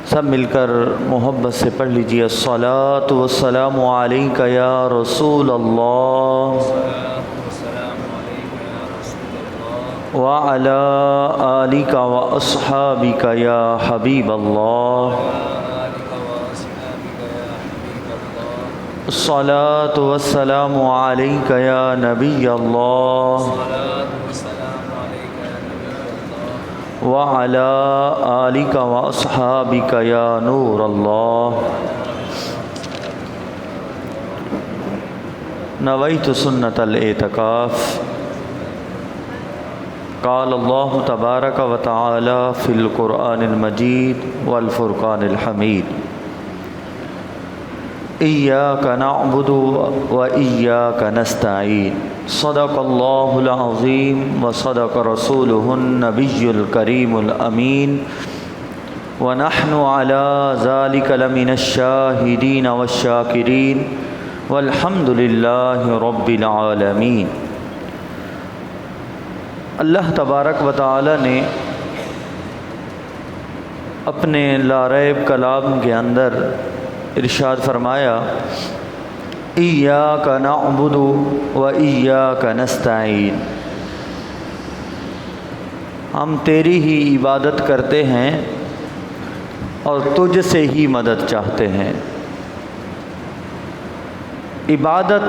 سب مل کر محبت سے پڑھ لیجیے الصلاۃ والسلام علیک یا رسول اللہ وعلی آلک واصحابک یا حبیب اللہ الصلاۃ والسلام علیک یا نبی اللہ وعلی آلک واصحابک یا نور اللہ نویت سنت الاعتکاف قال اللہ تبارک و تعالی فی القرآن المجید والفرقان الحمید ایاک نعبد و ایاک نستعین صدق اللہ العظیم و صدق رسولہ النبی الکریم الامین ونحن علی ذلک لمن الشاہدین والشاکرین والحمد للہ رب العالمین۔ اللہ تبارک و تعالی نے اپنے لا ریب کلام کے اندر ارشاد فرمایا ایاک نعبد و ایاک نستعین، ہم تیری ہی عبادت کرتے ہیں اور تجھ سے ہی مدد چاہتے ہیں۔ عبادت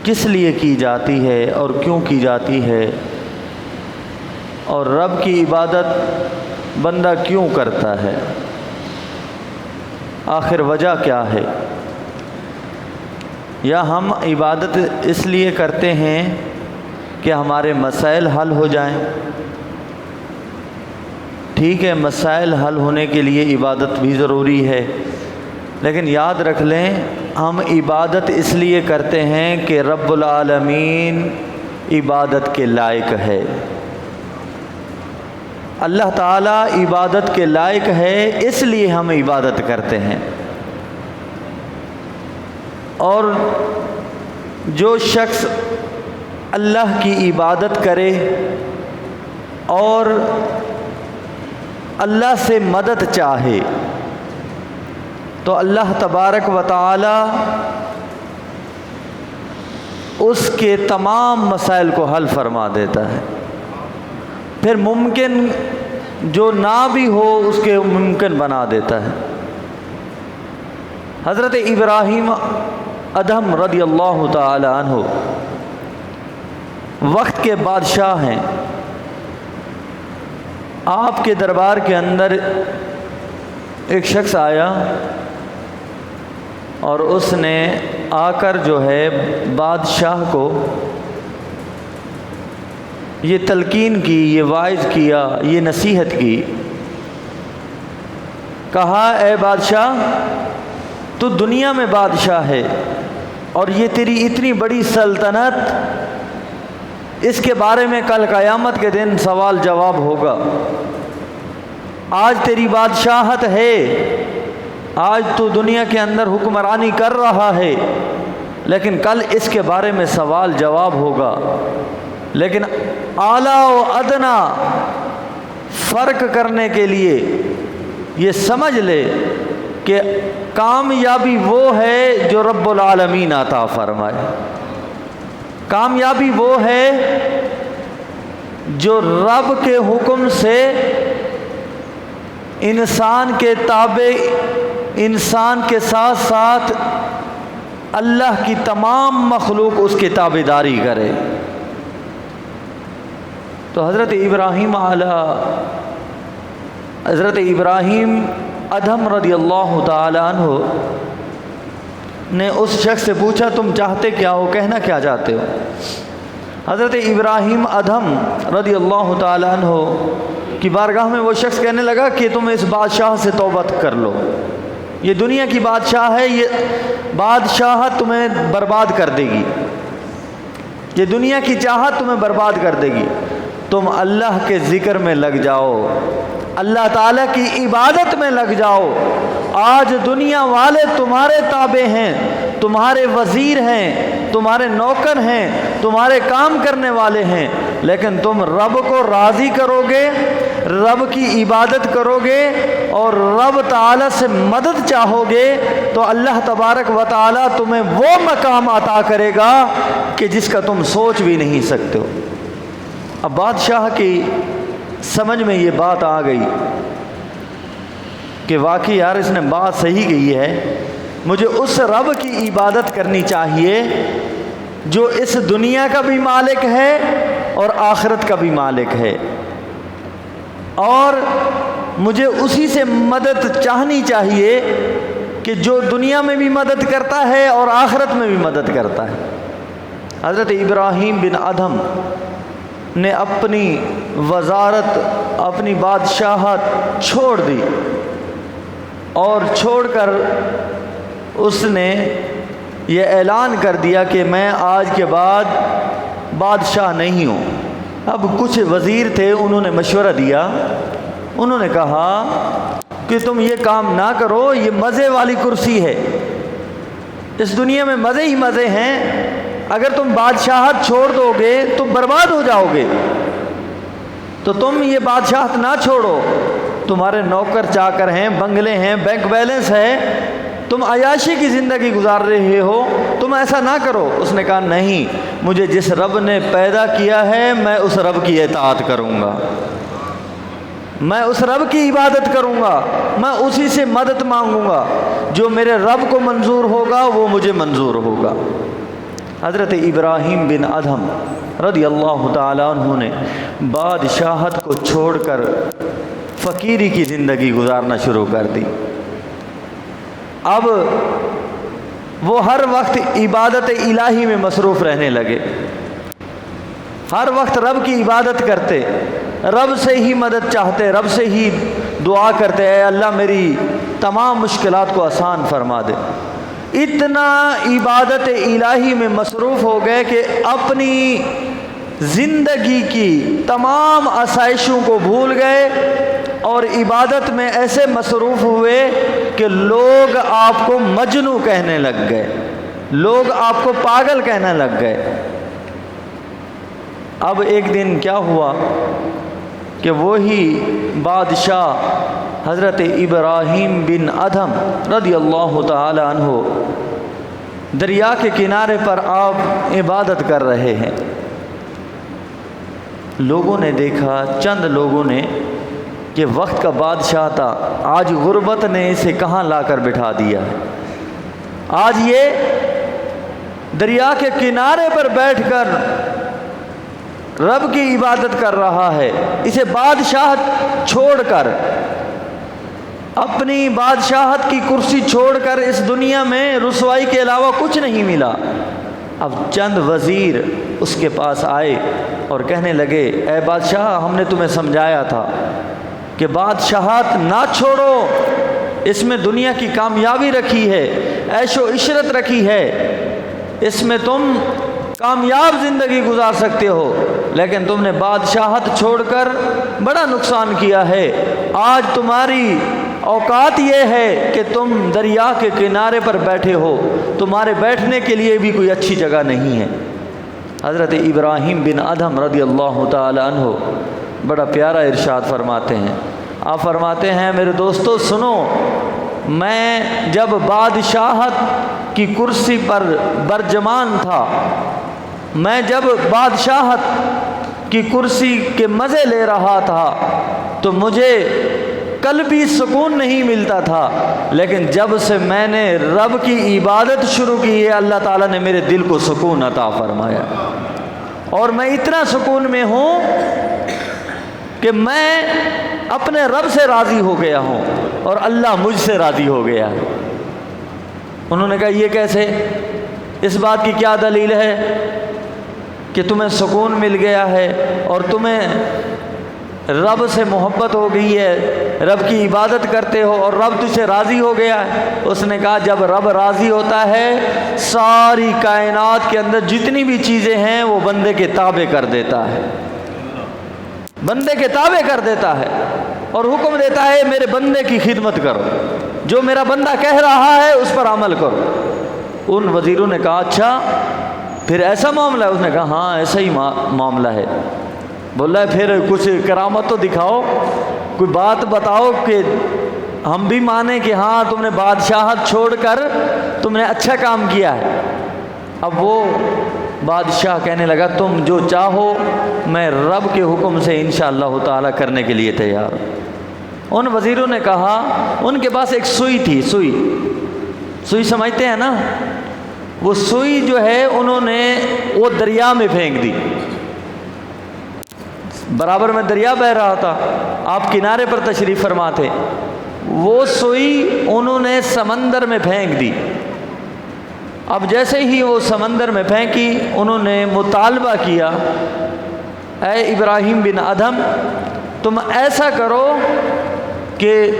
کس لیے کی جاتی ہے اور کیوں کی جاتی ہے، اور رب کی عبادت بندہ کیوں کرتا ہے، آخر وجہ کیا ہے؟ یا ہم عبادت اس لیے کرتے ہیں کہ ہمارے مسائل حل ہو جائیں؟ ٹھیک ہے، مسائل حل ہونے کے لیے عبادت بھی ضروری ہے، لیکن یاد رکھ لیں ہم عبادت اس لیے کرتے ہیں کہ رب العالمین عبادت کے لائق ہے، اللہ تعالیٰ عبادت کے لائق ہے، اس لیے ہم عبادت کرتے ہیں۔ اور جو شخص اللہ کی عبادت کرے اور اللہ سے مدد چاہے تو اللہ تبارک و تعالی اس کے تمام مسائل کو حل فرما دیتا ہے، پھر ممکن جو نہ بھی ہو اس کے ممکن بنا دیتا ہے۔ حضرت ابراہیم ادہم رضی اللہ تعالی عنہ وقت کے بادشاہ ہیں، آپ کے دربار کے اندر ایک شخص آیا اور اس نے آ کر جو ہے بادشاہ کو یہ تلقین کی، یہ واعظ کیا، یہ نصیحت کی، کہا اے بادشاہ تو دنیا میں بادشاہ ہے اور یہ تیری اتنی بڑی سلطنت، اس کے بارے میں کل قیامت کے دن سوال جواب ہوگا۔ آج تیری بادشاہت ہے، آج تو دنیا کے اندر حکمرانی کر رہا ہے، لیکن کل اس کے بارے میں سوال جواب ہوگا۔ لیکن اعلیٰ و ادنا فرق کرنے کے لیے یہ سمجھ لے کہ کامیابی وہ ہے جو رب العالمین عطا فرمائے، کامیابی وہ ہے جو رب کے حکم سے انسان کے تابع، انسان کے ساتھ ساتھ اللہ کی تمام مخلوق اس کی تابعداری کرے۔ تو حضرت ابراہیم ادہم رضی اللہ تعالی عنہ نے اس شخص سے پوچھا تم چاہتے کیا ہو، کہنا کیا چاہتے ہو؟ حضرت ابراہیم ادہم رضی اللہ تعالی عنہ کی بارگاہ میں وہ شخص کہنے لگا کہ تم اس بادشاہ سے توبہ کر لو، یہ دنیا کی بادشاہ ہے، یہ بادشاہت تمہیں برباد کر دے گی، یہ دنیا کی چاہت تمہیں برباد کر دے گی، تم اللہ کے ذکر میں لگ جاؤ، اللہ تعالیٰ کی عبادت میں لگ جاؤ۔ آج دنیا والے تمہارے تابع ہیں، تمہارے وزیر ہیں، تمہارے نوکر ہیں، تمہارے کام کرنے والے ہیں، لیکن تم رب کو راضی کرو گے، رب کی عبادت کرو گے اور رب تعالیٰ سے مدد چاہو گے تو اللہ تبارک و تعالیٰ تمہیں وہ مقام عطا کرے گا کہ جس کا تم سوچ بھی نہیں سکتے ہو۔ اب بادشاہ کی سمجھ میں یہ بات آ گئی کہ واقعی یار اس نے بات صحیح کہی ہے، مجھے اس رب کی عبادت کرنی چاہیے جو اس دنیا کا بھی مالک ہے اور آخرت کا بھی مالک ہے، اور مجھے اسی سے مدد چاہنی چاہیے کہ جو دنیا میں بھی مدد کرتا ہے اور آخرت میں بھی مدد کرتا ہے۔ حضرت ابراہیم بن ادھم نے اپنی وزارت، اپنی بادشاہت چھوڑ دی اور چھوڑ کر اس نے یہ اعلان کر دیا کہ میں آج کے بعد بادشاہ نہیں ہوں۔ اب کچھ وزیر تھے، انہوں نے مشورہ دیا، انہوں نے کہا کہ تم یہ کام نہ کرو، یہ مزے والی کرسی ہے، اس دنیا میں مزے ہی مزے ہیں، اگر تم بادشاہت چھوڑ دو گے تو برباد ہو جاؤ گے، تو تم یہ بادشاہت نہ چھوڑو، تمہارے نوکر چاکر ہیں، بنگلے ہیں، بینک بیلنس ہے، تم عیاشی کی زندگی گزار رہے ہو، تم ایسا نہ کرو۔ اس نے کہا نہیں، مجھے جس رب نے پیدا کیا ہے میں اس رب کی اطاعت کروں گا، میں اس رب کی عبادت کروں گا، میں اسی سے مدد مانگوں گا، جو میرے رب کو منظور ہوگا وہ مجھے منظور ہوگا۔ حضرت ابراہیم بن ادھم رضی اللہ تعالیٰ عنہ نے بادشاہت کو چھوڑ کر فقیری کی زندگی گزارنا شروع کر دی۔ اب وہ ہر وقت عبادت الہی میں مصروف رہنے لگے، ہر وقت رب کی عبادت کرتے، رب سے ہی مدد چاہتے، رب سے ہی دعا کرتے، اے اللہ میری تمام مشکلات کو آسان فرما دے۔ اتنا عبادت الہی میں مصروف ہو گئے کہ اپنی زندگی کی تمام آسائشوں کو بھول گئے اور عبادت میں ایسے مصروف ہوئے کہ لوگ آپ کو مجنوں کہنے لگ گئے، لوگ آپ کو پاگل کہنے لگ گئے۔ اب ایک دن کیا ہوا کہ وہی بادشاہ حضرت ابراہیم بن ادھم رضی اللہ تعالی عنہ دریا کے کنارے پر آپ عبادت کر رہے ہیں۔ لوگوں نے دیکھا، چند لوگوں نے، کہ وقت کا بادشاہ تھا، آج غربت نے اسے کہاں لا کر بٹھا دیا، آج یہ دریا کے کنارے پر بیٹھ کر رب کی عبادت کر رہا ہے، اسے بادشاہت چھوڑ کر، اپنی بادشاہت کی کرسی چھوڑ کر اس دنیا میں رسوائی کے علاوہ کچھ نہیں ملا۔ اب چند وزیر اس کے پاس آئے اور کہنے لگے، اے بادشاہ ہم نے تمہیں سمجھایا تھا کہ بادشاہت نہ چھوڑو، اس میں دنیا کی کامیابی رکھی ہے، عیش و عشرت رکھی ہے، اس میں تم کامیاب زندگی گزار سکتے ہو، لیکن تم نے بادشاہت چھوڑ کر بڑا نقصان کیا ہے۔ آج تمہاری اوقات یہ ہے کہ تم دریا کے کنارے پر بیٹھے ہو، تمہارے بیٹھنے کے لیے بھی کوئی اچھی جگہ نہیں ہے۔ حضرت ابراہیم بن ادھم رضی اللہ تعالی عنہ بڑا پیارا ارشاد فرماتے ہیں، آپ فرماتے ہیں میرے دوستو سنو، میں جب بادشاہت کی کرسی پر برجمان تھا، میں جب بادشاہت کی کرسی کے مزے لے رہا تھا تو مجھے قلبی سکون نہیں ملتا تھا، لیکن جب سے میں نے رب کی عبادت شروع کی ہے اللہ تعالیٰ نے میرے دل کو سکون عطا فرمایا، اور میں اتنا سکون میں ہوں کہ میں اپنے رب سے راضی ہو گیا ہوں اور اللہ مجھ سے راضی ہو گیا ہے۔ انہوں نے کہا یہ کیسے؟ اس بات کی کیا دلیل ہے کہ تمہیں سکون مل گیا ہے اور تمہیں رب سے محبت ہو گئی ہے، رب کی عبادت کرتے ہو اور رب تجھ سے راضی ہو گیا ہے؟ اس نے کہا جب رب راضی ہوتا ہے ساری کائنات کے اندر جتنی بھی چیزیں ہیں وہ بندے کے تابع کر دیتا ہے، بندے کے تابع کر دیتا ہے اور حکم دیتا ہے میرے بندے کی خدمت کرو، جو میرا بندہ کہہ رہا ہے اس پر عمل کرو۔ ان وزیروں نے کہا اچھا پھر ایسا معاملہ ہے؟ اس نے کہا ہاں ایسا ہی معاملہ ہے۔ بول رہا ہے پھر کچھ کرامت تو دکھاؤ، کوئی بات بتاؤ کہ ہم بھی مانیں کہ ہاں تم نے بادشاہت چھوڑ کر تم نے اچھا کام کیا ہے۔ اب وہ بادشاہ کہنے لگا تم جو چاہو میں رب کے حکم سے انشاءاللہ تعالیٰ کرنے کے لیے تیار ہوں۔ ان وزیروں نے کہا، ان کے پاس ایک سوئی تھی، سوئی سمجھتے ہیں نا، وہ سوئی جو ہے انہوں نے وہ دریا میں پھینک دی۔ برابر میں دریا بہہ رہا تھا، آپ کنارے پر تشریف فرما تھے، وہ سوئی انہوں نے سمندر میں پھینک دی۔ اب جیسے ہی وہ سمندر میں پھینکی، انہوں نے مطالبہ کیا، اے ابراہیم بن ادھم تم ایسا کرو کہ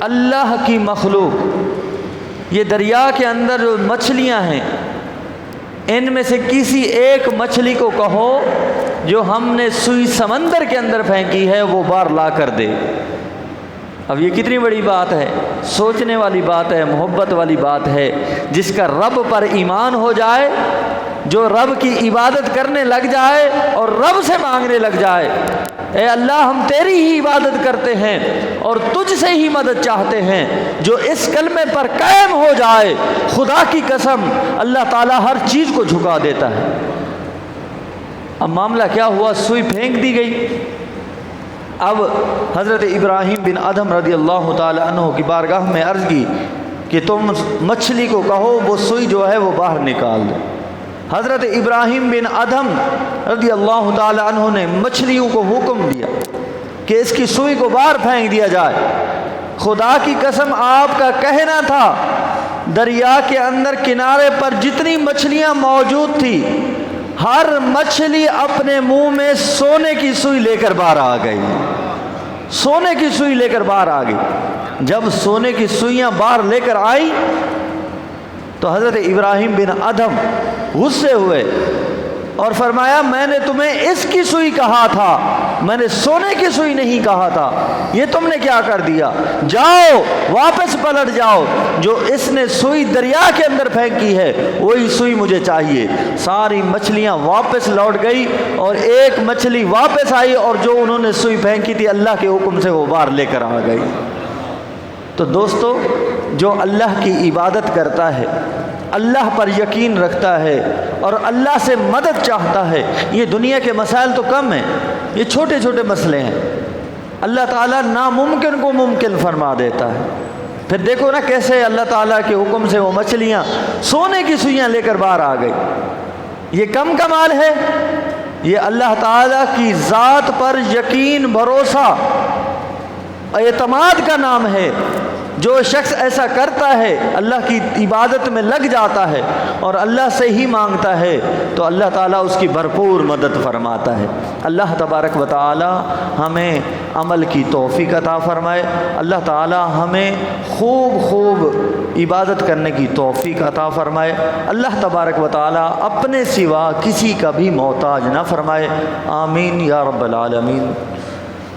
اللہ کی مخلوق، یہ دریا کے اندر جو مچھلیاں ہیں ان میں سے کسی ایک مچھلی کو کہو جو ہم نے سوئی سمندر کے اندر پھینکی ہے وہ بار لا کر دے۔ اب یہ کتنی بڑی بات ہے، سوچنے والی بات ہے، محبت والی بات ہے۔ جس کا رب پر ایمان ہو جائے، جو رب کی عبادت کرنے لگ جائے اور رب سے مانگنے لگ جائے، اے اللہ ہم تیری ہی عبادت کرتے ہیں اور تجھ سے ہی مدد چاہتے ہیں، جو اس کلمے پر قائم ہو جائے، خدا کی قسم اللہ تعالیٰ ہر چیز کو جھکا دیتا ہے۔ اب معاملہ کیا ہوا، سوئی پھینک دی گئی۔ اب حضرت ابراہیم بن ادھم رضی اللہ تعالی عنہ کی بارگاہ میں عرض کی کہ تم مچھلی کو کہو وہ سوئی جو ہے وہ باہر نکال دے۔ حضرت ابراہیم بن ادھم رضی اللہ تعالی عنہ نے مچھلیوں کو حکم دیا کہ اس کی سوئی کو باہر پھینک دیا جائے۔ خدا کی قسم آپ کا کہنا تھا دریا کے اندر کنارے پر جتنی مچھلیاں موجود تھی، ہر مچھلی اپنے منہ میں سونے کی سوئی لے کر باہر آ گئی، سونے کی سوئی لے کر باہر آ گئی۔ جب سونے کی سوئیاں باہر لے کر آئی تو حضرت ابراہیم بن ادھم غصے ہوئے اور فرمایا میں نے تمہیں اس کی سوئی کہا تھا، میں نے سونے کی سوئی نہیں کہا تھا، یہ تم نے کیا کر دیا؟ جاؤ واپس پلٹ جاؤ، جو اس نے سوئی دریا کے اندر پھینکی ہے وہی سوئی مجھے چاہیے۔ ساری مچھلیاں واپس لوٹ گئی اور ایک مچھلی واپس آئی اور جو انہوں نے سوئی پھینکی تھی اللہ کے حکم سے وہ باہر لے کر آ گئی۔ تو دوستو، جو اللہ کی عبادت کرتا ہے، اللہ پر یقین رکھتا ہے اور اللہ سے مدد چاہتا ہے، یہ دنیا کے مسائل تو کم ہیں، یہ چھوٹے چھوٹے مسئلے ہیں، اللہ تعالیٰ ناممکن کو ممکن فرما دیتا ہے۔ پھر دیکھو نا کیسے اللہ تعالیٰ کے حکم سے وہ مچھلیاں سونے کی سوئیاں لے کر باہر آ گئی۔ یہ کم کمال ہے، یہ اللہ تعالیٰ کی ذات پر یقین، بھروسہ، اعتماد کا نام ہے۔ جو شخص ایسا کرتا ہے، اللہ کی عبادت میں لگ جاتا ہے اور اللہ سے ہی مانگتا ہے تو اللہ تعالیٰ اس کی بھرپور مدد فرماتا ہے۔ اللہ تبارک و تعالیٰ ہمیں عمل کی توفیق عطا فرمائے، اللہ تعالیٰ ہمیں خوب عبادت کرنے کی توفیق عطا فرمائے، اللہ تبارک و تعالیٰ اپنے سوا کسی کا بھی محتاج نہ فرمائے، آمین یا رب العالمین۔